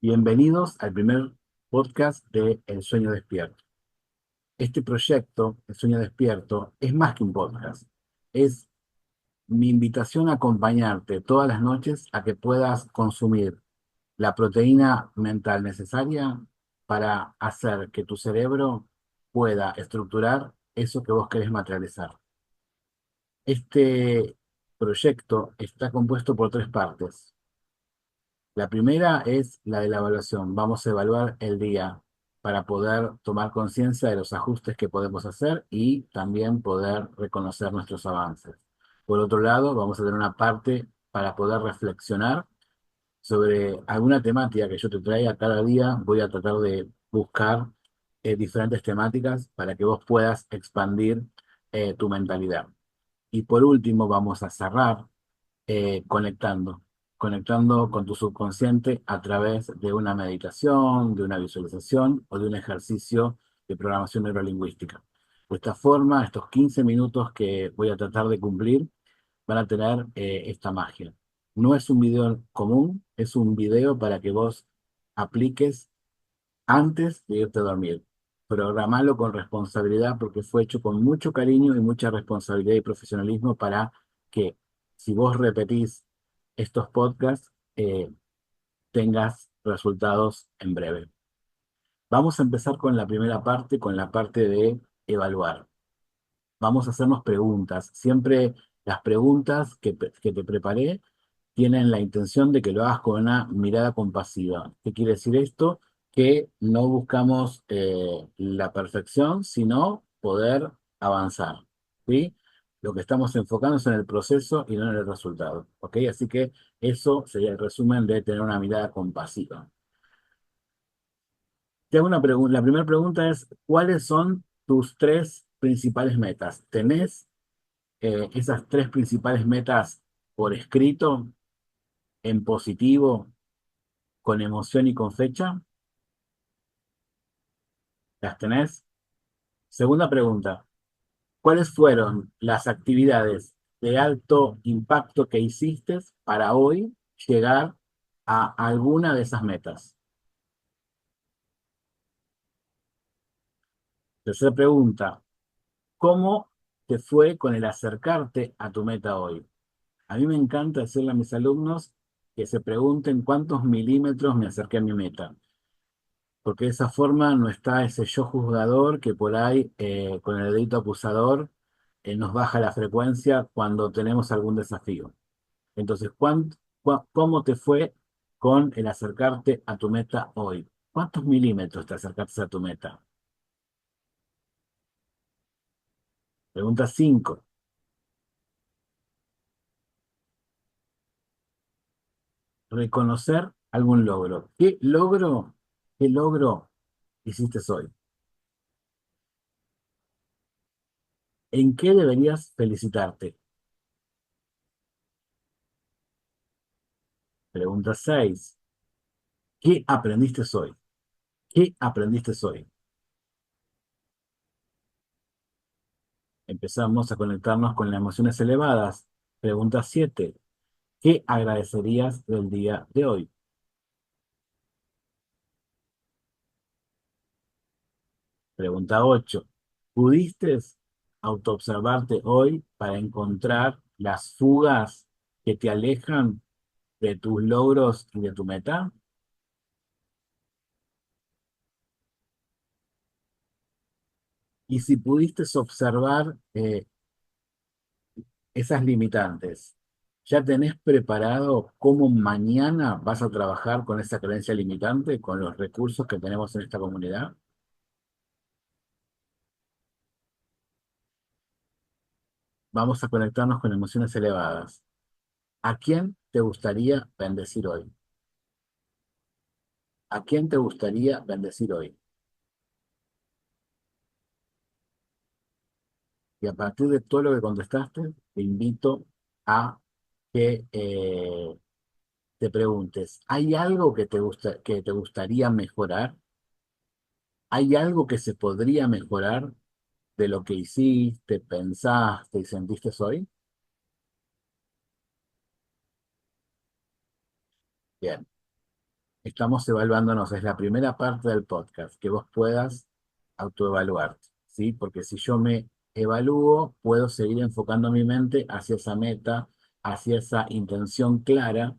Bienvenidos al primer podcast de El Sueño Despierto. Este proyecto, El Sueño Despierto, es más que un podcast. Es mi invitación a acompañarte todas las noches a que puedas consumir la proteína mental necesaria para hacer que tu cerebro pueda estructurar eso que vos querés materializar. Este proyecto está compuesto por tres partes. La primera es la de la evaluación. Vamos a evaluar el día para poder tomar conciencia de los ajustes que podemos hacer y también poder reconocer nuestros avances. Por otro lado, vamos a tener una parte para poder reflexionar sobre alguna temática que yo te traiga cada día. Voy a tratar de buscar diferentes temáticas para que vos puedas expandir tu mentalidad. Y por último, vamos a cerrar conectando con tu subconsciente a través de una meditación, de una visualización o de un ejercicio de programación neurolingüística. De esta forma, estos 15 minutos que voy a tratar de cumplir van a tener esta magia. No es un video común, es un video para que vos apliques antes de irte a dormir. Programalo con responsabilidad porque fue hecho con mucho cariño y mucha responsabilidad y profesionalismo para que si vos repetís estos podcasts, tengas resultados en breve. Vamos a empezar con la primera parte, con la parte de evaluar. Vamos a hacernos preguntas. Siempre las preguntas que te preparé tienen la intención de que lo hagas con una mirada compasiva. ¿Qué quiere decir esto? Que no buscamos la perfección, sino poder avanzar. ¿Sí? Lo que estamos enfocando es en el proceso y no en el resultado. ¿Ok? Así que eso sería el resumen de tener una mirada compasiva. Te hago una pregunta. La primera pregunta es, ¿cuáles son tus tres principales metas? ¿Tenés esas tres principales metas por escrito, en positivo, con emoción y con fecha? ¿Las tenés? Segunda pregunta, ¿cuáles fueron las actividades de alto impacto que hiciste para hoy llegar a alguna de esas metas? Tercera pregunta, ¿cómo te fue con el acercarte a tu meta hoy? A mí me encanta decirle a mis alumnos que se pregunten cuántos milímetros me acerqué a mi meta, porque de esa forma no está ese yo juzgador que por ahí con el dedito acusador nos baja la frecuencia cuando tenemos algún desafío. Entonces, ¿cómo te fue con el acercarte a tu meta hoy? ¿Cuántos milímetros te acercaste a tu meta? Pregunta 5. Reconocer algún logro. Qué logro hiciste hoy? ¿En qué deberías felicitarte? Pregunta 6. ¿Qué aprendiste hoy? ¿Qué aprendiste hoy? Empezamos a conectarnos con las emociones elevadas. Pregunta 7. ¿Qué agradecerías del día de hoy? Pregunta 8. ¿Pudiste autoobservarte hoy para encontrar las fugas que te alejan de tus logros y de tu meta? Y si pudiste observar esas limitantes, ¿ya tenés preparado cómo mañana vas a trabajar con esa creencia limitante, con los recursos que tenemos en esta comunidad? Vamos a conectarnos con emociones elevadas. ¿A quién te gustaría bendecir hoy? ¿A quién te gustaría bendecir hoy? Y a partir de todo lo que contestaste, te invito a que te preguntes, ¿hay algo que te gustaría mejorar? ¿Hay algo que se podría mejorar de lo que hiciste, pensaste y sentiste hoy? Bien. estamos evaluándonos, es la primera parte del podcast, que vos puedas autoevaluarte, ¿sí? Porque si yo me evalúo, puedo seguir enfocando mi mente hacia esa meta, hacia esa intención clara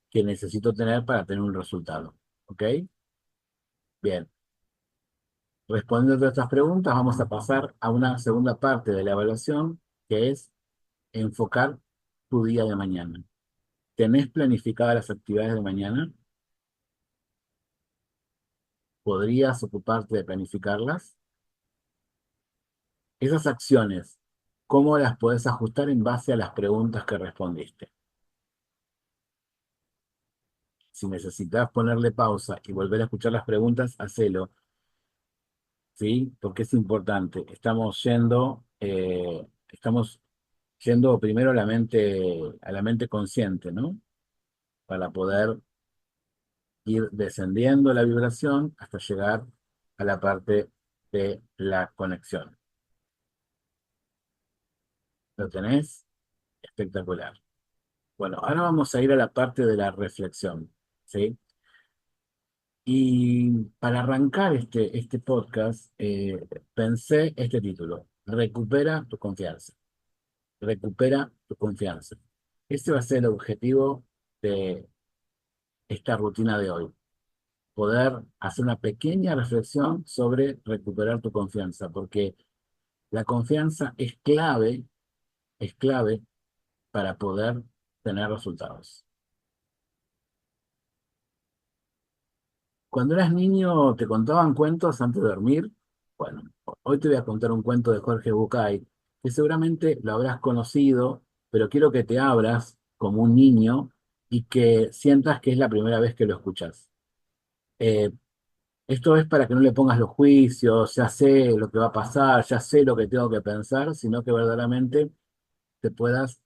que necesito tener para tener un resultado, ¿ok? Bien, respondiendo a estas preguntas, vamos a pasar a una segunda parte de la evaluación, que es enfocar tu día de mañana. ¿Tenés planificadas las actividades de mañana? ¿Podrías ocuparte de planificarlas? Esas acciones, ¿cómo las puedes ajustar en base a las preguntas que respondiste? Si necesitas ponerle pausa y volver a escuchar las preguntas, hacelo, ¿sí? Porque es importante. Estamos yendo primero a la mente consciente, ¿no? Para poder ir descendiendo la vibración hasta llegar a la parte de la conexión. ¿Lo tenés? Espectacular. Bueno, ahora vamos a ir a la parte de la reflexión, ¿sí? Y para arrancar este podcast, pensé este título: Recupera tu confianza. Recupera tu confianza. Ese va a ser el objetivo de esta rutina de hoy. Poder hacer una pequeña reflexión sobre recuperar tu confianza, porque la confianza es clave para poder tener resultados. Cuando eras niño, ¿te contaban cuentos antes de dormir? Bueno, hoy te voy a contar un cuento de Jorge Bucay, que seguramente lo habrás conocido, pero quiero que te abras como un niño y que sientas que es la primera vez que lo escuchas. Eh, Esto es para que no le pongas los juicios, ya sé lo que va a pasar, ya sé lo que tengo que pensar, sino que verdaderamente te puedas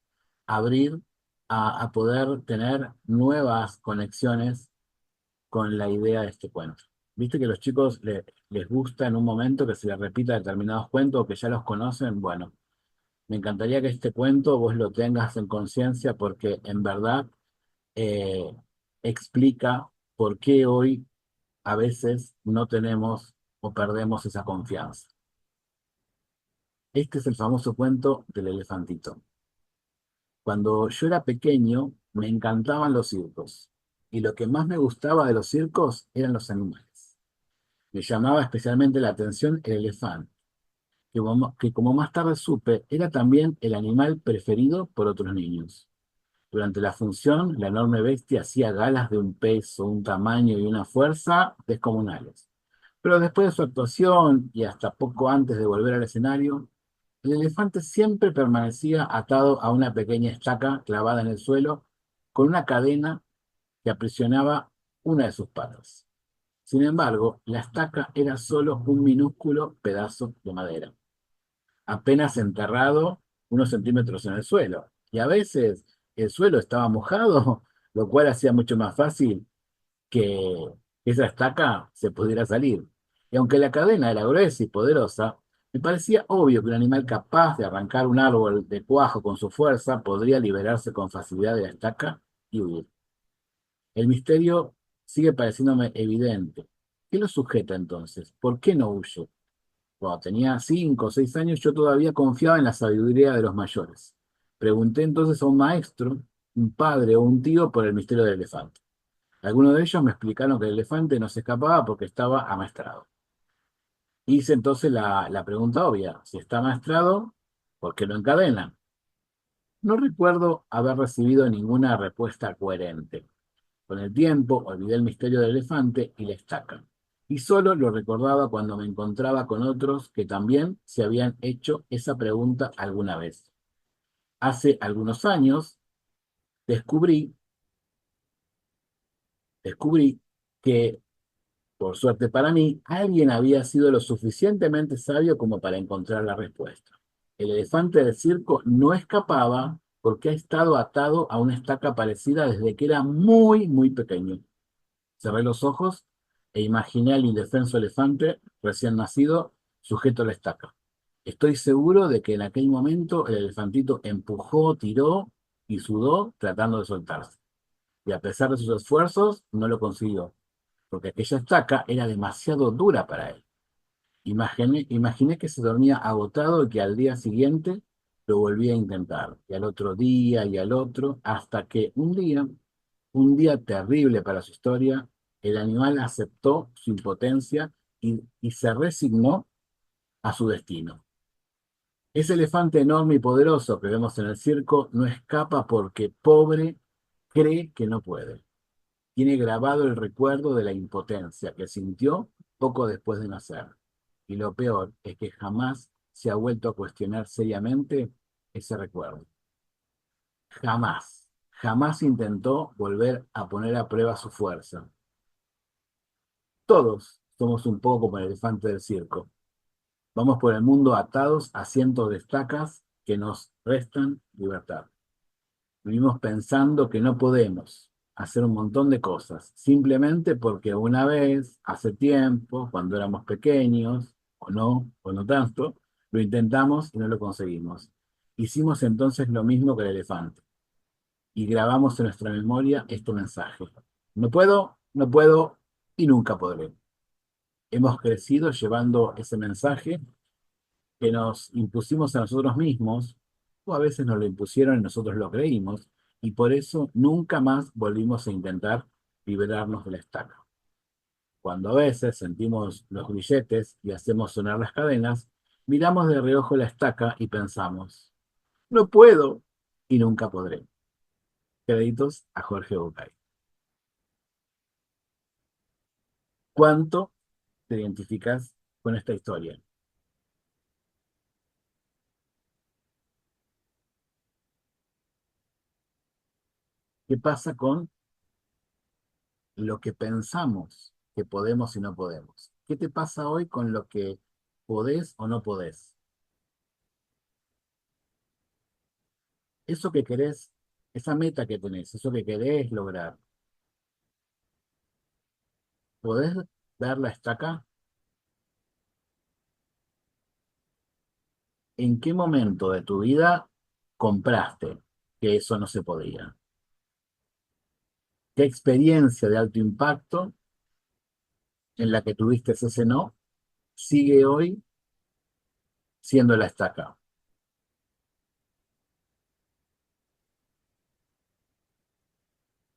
abrir a poder tener nuevas conexiones con la idea de este cuento. ¿Viste que a los chicos les gusta en un momento que se les repita determinados cuentos o que ya los conocen? Bueno, me encantaría que este cuento vos lo tengas en conciencia porque en verdad eh, explica por qué hoy a veces no tenemos o perdemos esa confianza. Este es el famoso cuento del elefantito. Cuando yo era pequeño, me encantaban los circos. Y lo que más me gustaba de los circos eran los animales. Me llamaba especialmente la atención el elefante, que como más tarde supe, era también el animal preferido por otros niños. Durante la función, la enorme bestia hacía galas de un peso, un tamaño y una fuerza descomunales. Pero después de su actuación y hasta poco antes de volver al escenario, el elefante siempre permanecía atado a una pequeña estaca clavada en el suelo con una cadena que aprisionaba una de sus patas. Sin embargo, la estaca era solo un minúsculo pedazo de madera, apenas enterrado unos centímetros en el suelo. Y a veces el suelo estaba mojado, lo cual hacía mucho más fácil que esa estaca se pudiera salir. Y aunque la cadena era gruesa y poderosa, me parecía obvio que un animal capaz de arrancar un árbol de cuajo con su fuerza podría liberarse con facilidad de la estaca y huir. El misterio sigue pareciéndome evidente. ¿Qué lo sujeta entonces? ¿Por qué no huye? Cuando tenía 5 o 6 años, yo todavía confiaba en la sabiduría de los mayores. Pregunté entonces a un maestro, un padre o un tío por el misterio del elefante. Algunos de ellos me explicaron que el elefante no se escapaba porque estaba amaestrado. Hice entonces la pregunta obvia: si está amaestrado, ¿por qué lo encadena? No recuerdo haber recibido ninguna respuesta coherente. Con el tiempo olvidé el misterio del elefante y la estaca, y solo lo recordaba cuando me encontraba con otros que también se habían hecho esa pregunta alguna vez. Hace algunos años descubrí, descubrí que, por suerte para mí, alguien había sido lo suficientemente sabio como para encontrar la respuesta. El elefante del circo no escapaba porque ha estado atado a una estaca parecida desde que era muy, muy pequeño. Cerré los ojos e imaginé al indefenso elefante recién nacido sujeto a la estaca. Estoy seguro de que en aquel momento el elefantito empujó, tiró y sudó tratando de soltarse. Y a pesar de sus esfuerzos, no lo consiguió. porque aquella estaca era demasiado dura para él. Imaginé que se dormía agotado y que al día siguiente lo volvía a intentar, y al otro día y al otro, hasta que un día terrible para su historia, el animal aceptó su impotencia y se resignó a su destino. Ese elefante enorme y poderoso que vemos en el circo no escapa porque pobre cree que no puede. Tiene grabado el recuerdo de la impotencia que sintió poco después de nacer. Y lo peor es que jamás se ha vuelto a cuestionar seriamente ese recuerdo. Jamás, jamás intentó volver a poner a prueba su fuerza. Todos somos un poco como el elefante del circo. Vamos por el mundo atados a cientos de estacas que nos restan libertad. Vivimos pensando que no podemos hacer un montón de cosas, simplemente porque una vez, hace tiempo, cuando éramos pequeños, o no tanto, lo intentamos y no lo conseguimos. Hicimos entonces lo mismo que el elefante y grabamos en nuestra memoria este mensaje. No puedo, no puedo y nunca podré. Hemos crecido llevando ese mensaje que nos impusimos a nosotros mismos, o a veces nos lo impusieron y nosotros lo creímos, y por eso nunca más volvimos a intentar liberarnos de la estaca. Cuando a veces sentimos los grilletes y hacemos sonar las cadenas, miramos de reojo la estaca y pensamos, no puedo y nunca podré. Créditos a Jorge Bucay. ¿Cuánto te identificas con esta historia? ¿Qué pasa con lo que pensamos que podemos y no podemos? ¿Qué te pasa hoy con lo que podés o no podés? Eso que querés, esa meta que tenés, eso que querés lograr, ¿podés dar la estaca? ¿En qué momento de tu vida compraste que eso no se podía? ¿Qué experiencia de alto impacto en la que tuviste ese no sigue hoy siendo la estaca?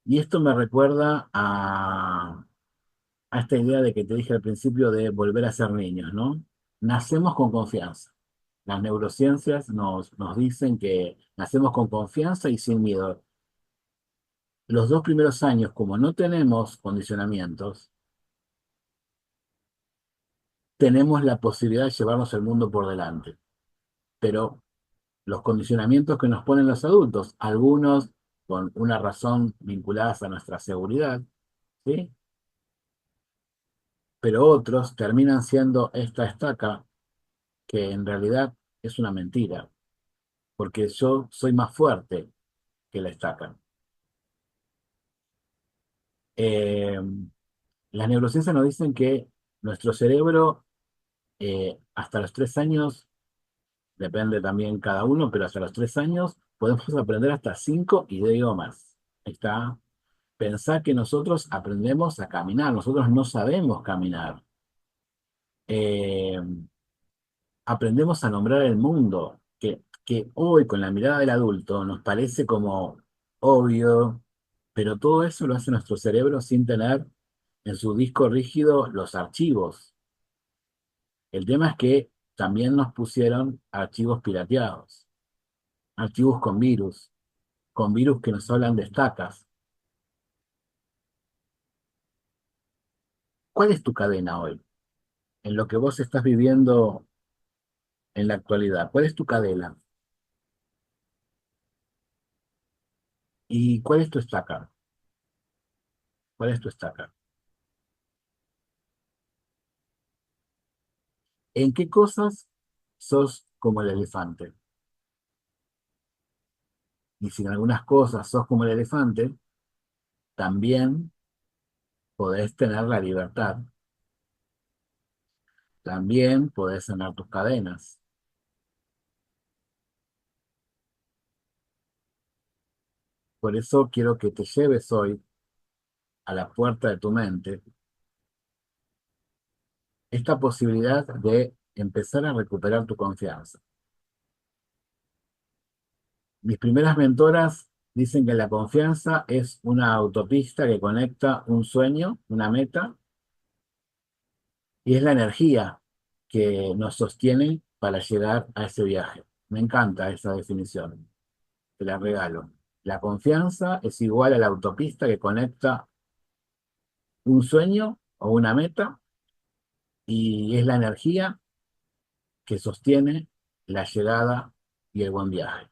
Y esto me recuerda a esta idea de que te dije al principio de volver a ser niños, ¿no? Nacemos con confianza. Las neurociencias nos dicen que nacemos con confianza y sin miedo. Los dos primeros años, como no tenemos condicionamientos, tenemos la posibilidad de llevarnos el mundo por delante. Pero los condicionamientos que nos ponen los adultos, algunos con una razón vinculadas a nuestra seguridad, ¿sí? Pero otros terminan siendo esta estaca que en realidad es una mentira, porque yo soy más fuerte que la estaca. Eh, las neurociencias nos dicen que nuestro cerebro, hasta los 3 años, depende también cada uno, pero hasta los 3 años podemos aprender hasta 5 idiomas. Ahí está. Pensar que nosotros aprendemos a caminar, nosotros no sabemos caminar. Eh, aprendemos a nombrar el mundo, que hoy con la mirada del adulto nos parece como obvio, pero todo eso lo hace nuestro cerebro sin tener en su disco rígido los archivos. El tema es que también nos pusieron archivos pirateados, archivos con virus que nos hablan de estacas. ¿Cuál es tu cadena hoy? En lo que vos estás viviendo en la actualidad. ¿Cuál es tu cadena? ¿Y cuál es tu estaca? ¿Cuál es tu estaca? ¿En qué cosas sos como el elefante? Y si en algunas cosas sos como el elefante, también podés tener la libertad, también podés sanar tus cadenas. Por eso quiero que te lleves hoy a la puerta de tu mente esta posibilidad de empezar a recuperar tu confianza. Mis primeras mentoras dicen que la confianza es una autopista que conecta un sueño, una meta, y es la energía que nos sostiene para llegar a ese viaje. Me encanta esa definición, te la regalo. La confianza es igual a la autopista que conecta un sueño o una meta y es la energía que sostiene la llegada y el buen viaje.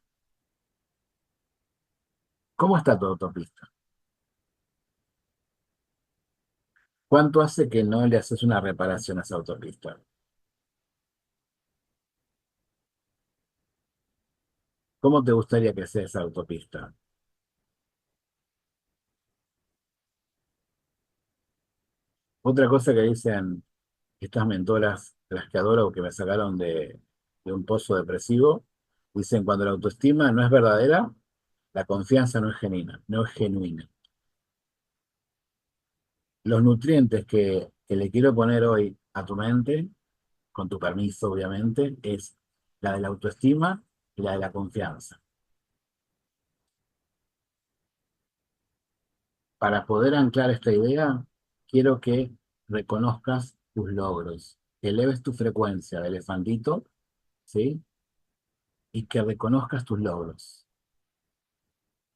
¿Cómo está tu autopista? ¿Cuánto hace que no le haces una reparación a esa autopista? ¿Cómo te gustaría que sea esa autopista? Otra cosa que dicen estas mentoras, las que adoro, que me sacaron de un pozo depresivo, dicen cuando la autoestima no es verdadera, la confianza no es genuina, no es genuina. Los nutrientes que le quiero poner hoy a tu mente, con tu permiso obviamente, es la de la autoestima y la de la confianza. Para poder anclar esta idea, quiero que reconozcas tus logros, que eleves tu frecuencia de elefantito, ¿sí? Y que reconozcas tus logros.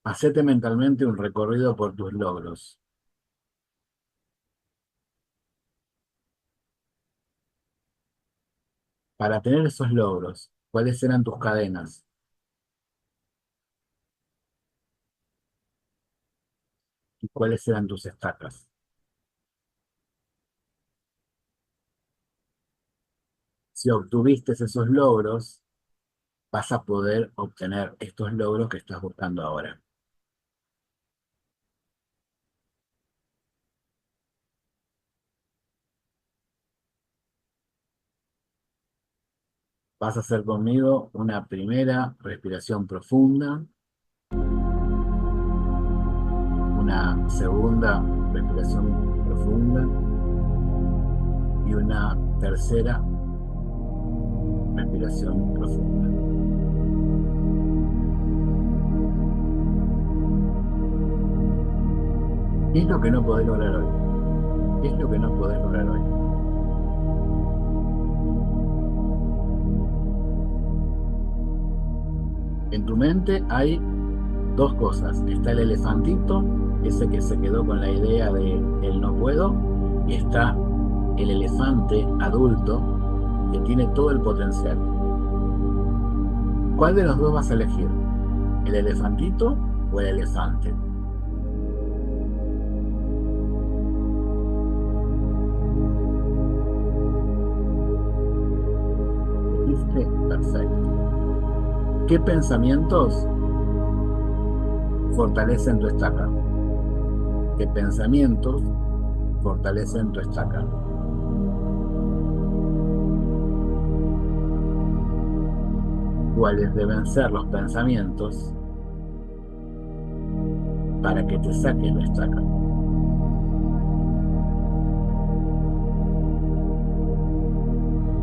Hacete mentalmente un recorrido por tus logros. Para tener esos logros, ¿cuáles eran tus cadenas? ¿Y cuáles eran tus estacas? Si obtuviste esos logros, vas a poder obtener estos logros que estás buscando ahora. Vas a hacer conmigo una primera respiración profunda, una segunda respiración profunda y una tercera respiración profunda. ¿Qué es lo que no podés lograr hoy? ¿Qué es lo que no podés lograr hoy? En tu mente hay dos cosas. Está el elefantito, ese que se quedó con la idea de el no puedo, y está el elefante adulto que tiene todo el potencial. ¿Cuál de los dos vas a elegir? ¿El elefantito o el elefante? Dijiste, perfecto. ¿Qué pensamientos fortalecen tu estaca? ¿Qué pensamientos fortalecen tu estaca? ¿Cuáles deben ser los pensamientos para que te saques la estaca?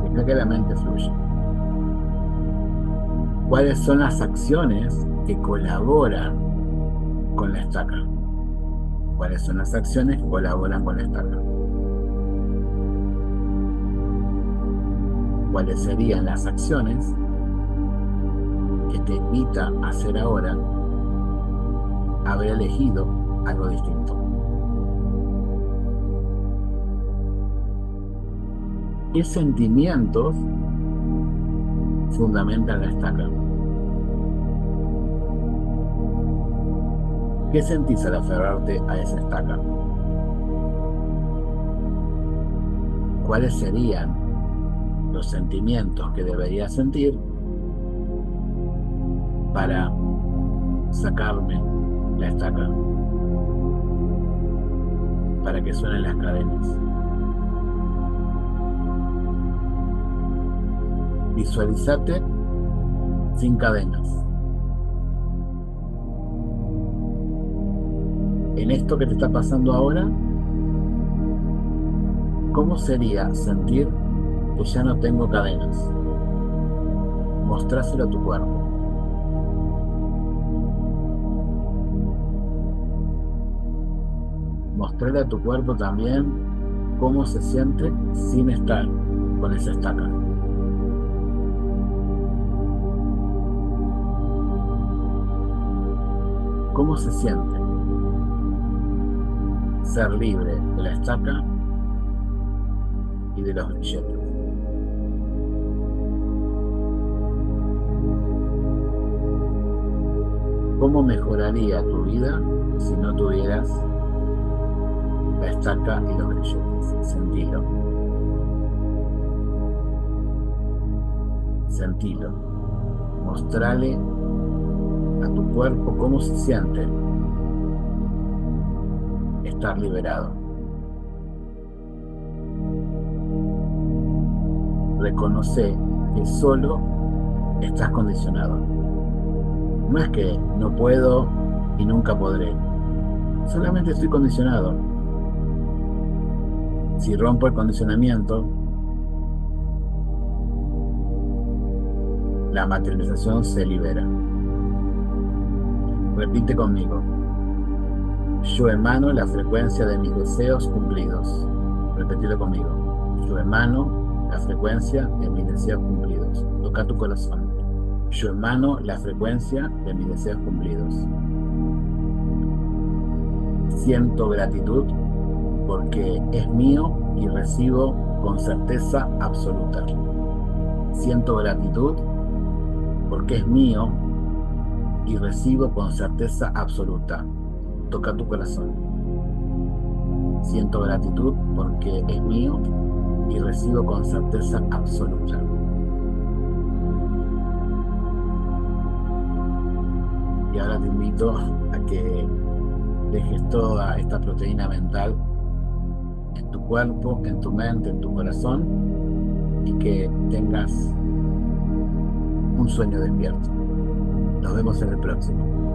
Deja que la mente fluya. ¿Cuáles son las acciones que colaboran con la estaca? ¿Cuáles son las acciones que colaboran con la estaca? ¿Cuáles serían las acciones que te invita a hacer ahora haber elegido algo distinto? ¿Qué sentimientos fundamentan la estaca? ¿Qué sentís al aferrarte a esa estaca? ¿Cuáles serían los sentimientos que deberías sentir para sacarme la estaca? Para que suenen las cadenas. Visualízate sin cadenas. En esto que te está pasando ahora, ¿Cómo sería sentir que ya no tengo cadenas? Mostráselo a tu cuerpo. Mostrarle a tu cuerpo también cómo se siente sin estar con esa estaca. ¿Cómo se siente ser libre de la estaca y de los grilletes? ¿Cómo mejoraría tu vida si no tuvieras la estaca y los grilletes? Sentilo. Sentilo. Mostrale a tu cuerpo cómo se siente estar liberado. Reconoce que solo estás condicionado. No es que no puedo y nunca podré. Solamente estoy condicionado. Si rompo el condicionamiento, la materialización se libera. Repite conmigo. Yo emano la frecuencia de mis deseos cumplidos. Repetilo conmigo. Yo emano la frecuencia de mis deseos cumplidos. Toca tu corazón. Yo emano la frecuencia de mis deseos cumplidos. Siento gratitud porque es mío y recibo con certeza absoluta. Siento gratitud porque es mío y recibo con certeza absoluta. Toca tu corazón. Siento gratitud porque es mío y recibo con certeza absoluta. Y ahora te invito a que dejes toda esta proteína mental en tu cuerpo, en tu mente, en tu corazón y que tengas un sueño despierto. Nos vemos en el próximo.